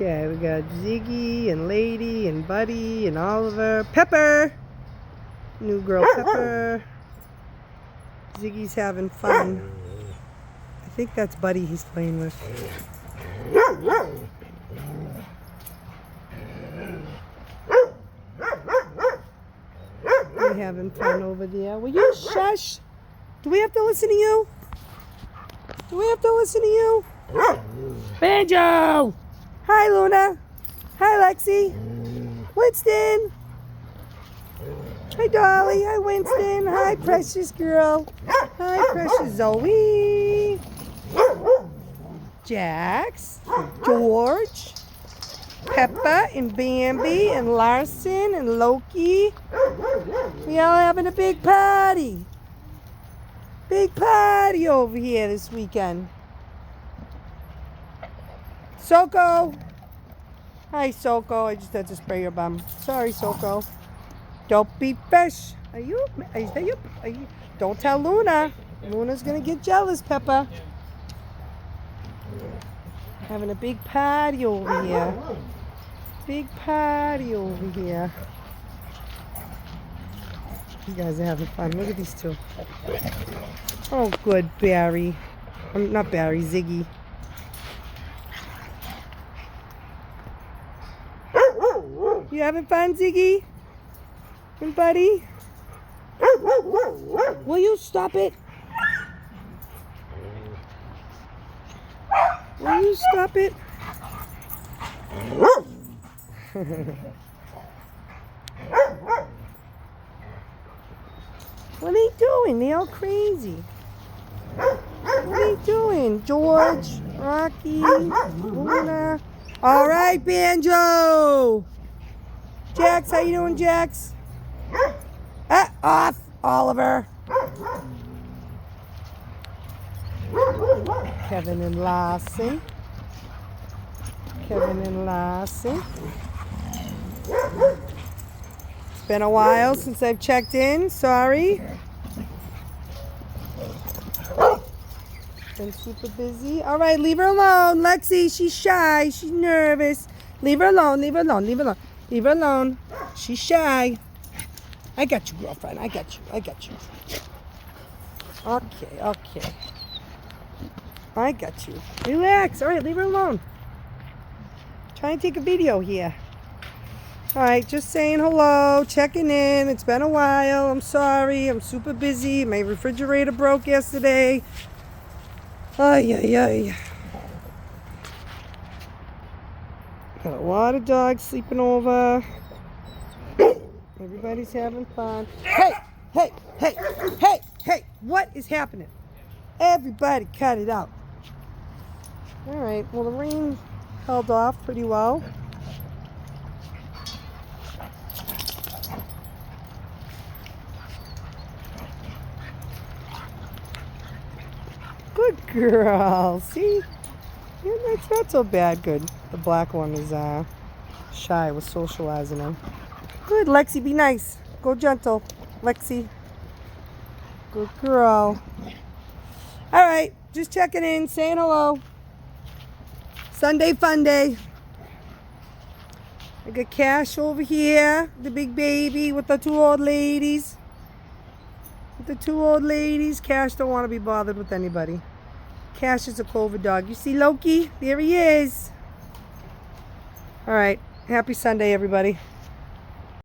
Okay, we got Ziggy and Lady and Buddy and Oliver. Pepper! New girl Pepper. Ziggy's having fun. I think that's Buddy he's playing with. They're having fun over there. Will you shush? Do we have to listen to you? Do we have to listen to you? Banjo! Hi, Luna. Hi, Lexi. Winston. Hi, Dolly. Hi, Winston. Hi, precious girl. Hi, precious Zoe. Jax. George. Peppa and Bambi and Larson and Loki. We all having a big party. Big party over here this weekend. Soko. Hi, Soko. I just had to spray your bum. Sorry, Soko. Don't be fish. Is that you? Don't tell Luna. Luna's gonna get jealous, Peppa. Having a big party over here. Big party over here. You guys are having fun. Look at these two. Oh, good, Barry. Not Barry, Ziggy. You having fun, Ziggy? And Buddy? Will you stop it? Will you stop it? What are they doing? They all crazy. What are they doing? George, Rocky, Luna. All right, Banjo. Jax, how you doing, Jax? Off, Oliver. Kevin and Larson. Kevin and Larson. It's been a while since I've checked in. Sorry. Been super busy. All right, leave her alone. Lexi, she's shy. She's nervous. Leave her alone. Leave her alone. Leave her alone. Leave her alone. She's shy. I got you, girlfriend. I got you. I got you. Okay, okay. I got you. Relax. All right, leave her alone. Trying to take a video here. All right, just saying hello, checking in. It's been a while. I'm sorry. I'm super busy. My refrigerator broke yesterday. Ay, ay, ay. Got a lot of dogs sleeping over. Everybody's having fun. Hey, hey, hey, hey, hey. What is happening? Everybody cut it out. All right, well, the rain held off pretty well. Good girl. See? Yeah, that's not so bad. Good. The black one is shy. We're socializing him. Good. Lexi, be nice. Go gentle. Lexi. Good girl. All right. Just checking in. Saying hello. Sunday fun day. I got Cash over here. The big baby with the two old ladies. Cash don't want to be bothered with anybody. Cash is a COVID dog. You see Loki? There he is. All right. Happy Sunday, everybody.